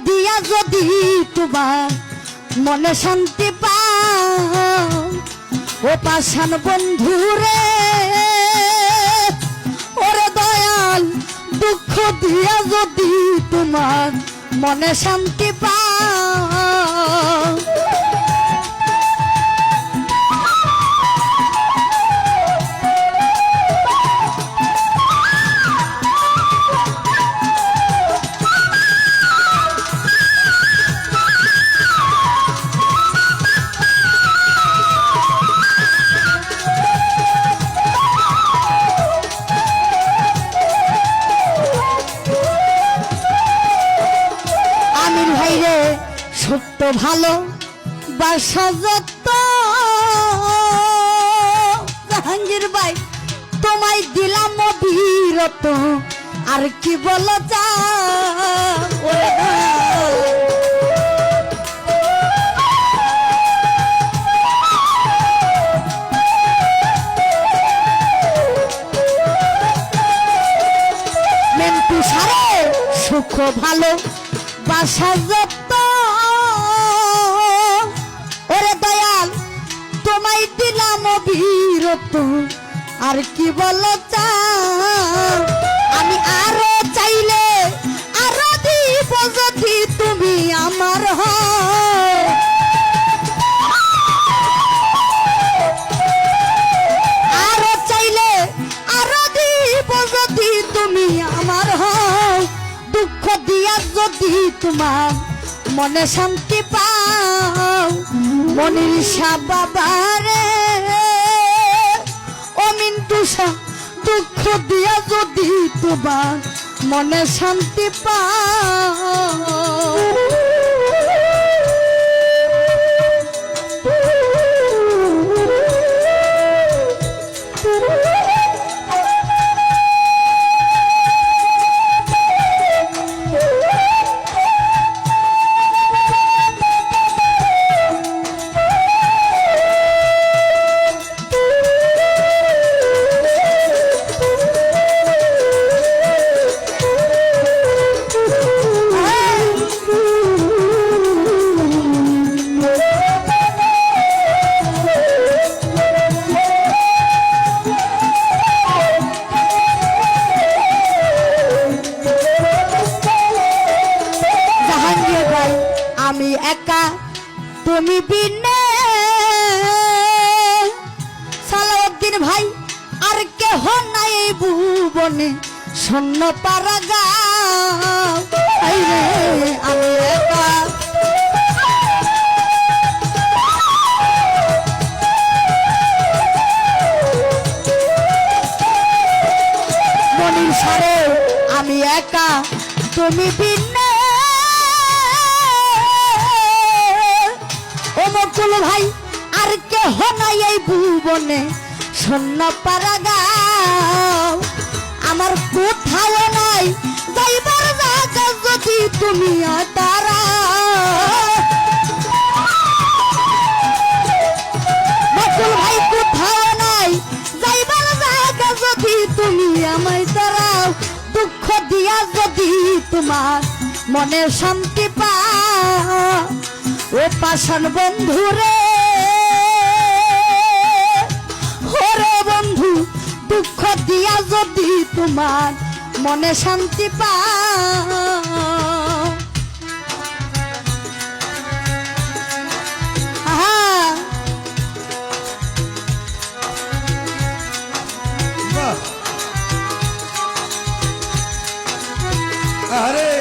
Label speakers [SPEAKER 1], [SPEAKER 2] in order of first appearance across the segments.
[SPEAKER 1] দিয়া যদি তোমার মনে শান্তি পাও ও পাষাণ বন্ধু রে ওরে দয়াল দুঃখ দিয়া যদি তোমার মনে শান্তি পাও সত্য ভালো বাসা যত জাহাঙ্গীর ভাই তোমায় দিলাম অবিরত আর কি বলো যা মেন্টু সারে সুখ ভালো বাসা যত বিরত আর কি বলো আমি আরো চাইলে আরো দিব যদি তুমি আমার আরো চাইলে আরো দিব যদি তুমি আমার দুঃখ দিয়া যদি তোমার মনে শান্তি পাও মনীষা বাবারে দুঃখ দিয়া যদি তোমার মনে শান্তি পাও আমি একা তুমি বিনে সালাউদ্দিন ভাই আর কেহ নাই ভুবনে শূন্য পারাগা আমি একা মনির সারে আমি একা তুমি বিনে মুকুল ভাই আর কেহ নাই এই ভুবনে শূন্য পারাগা আমার কোথাও নাই যাইবার জায়গা যদি তুমি তারা মুকুল ভাই কোথাও নাই যাইবার জায়গা যদি তুমি আমায় তারাও দুঃখ দিয়া যদি তোমার মনে শান্তি পাও ও পাষাণ বন্ধু রে ওরে বন্ধু দুঃখ দিয়া যদি তোমার মনে শান্তি পাও
[SPEAKER 2] আরে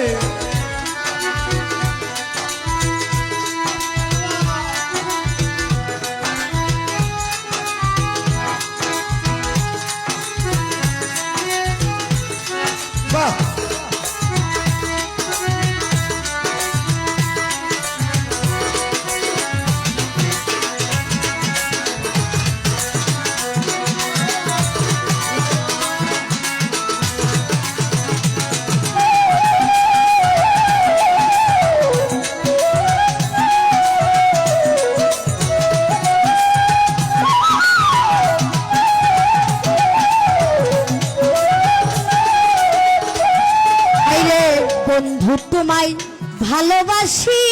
[SPEAKER 1] ভালোবাসি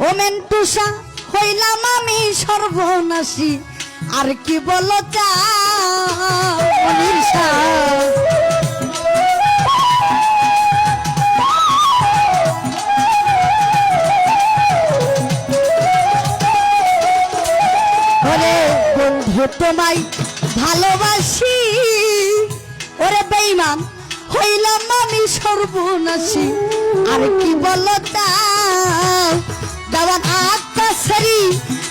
[SPEAKER 1] ও মেন্টুসা হইলাম আমি সর্বনাশী আর কি বলো চাও মনির শাহ? ওরে বন্ধু তোমায় ভালোবাসি ওরে বেঈমান হইলাম আমি সর্বনাশী আর কি বলো তাও? দেওয়ান আকাশেরই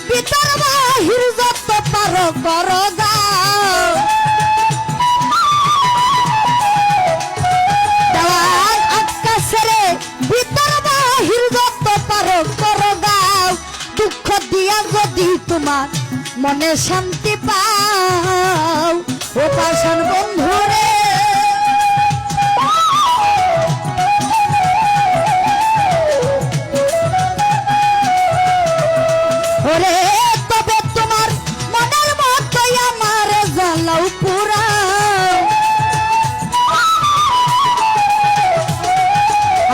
[SPEAKER 1] ভিতর বাহির যত পারো করো দাও। দেওয়ান আকাশের ভিতর বাহির যত পারো করো দাও। দুঃখ দিয়া যদি তোমার মনে শান্তি পাও ও পাষাণ বন্ধুরে ওরে তবে তোমার মনের মতোই আমার জ্বালাও পুরাও।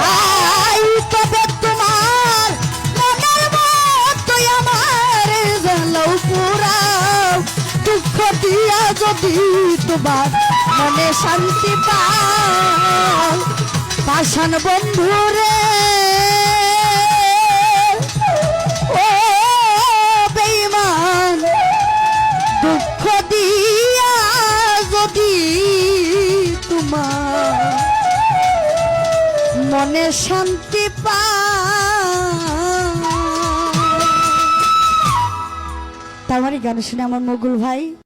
[SPEAKER 1] আই তবে তোমার মনের মতোই আমার জ্বালাও পুরাও। দুঃখ দিয়া যদি তোমার মনে শান্তি পাও পাষাণ বন্ধুরে ও বেঈমান দুঃখ দিয়া যদি তোমার মনে শান্তি পাও। তার গান শুনে আমার মগুল ভাই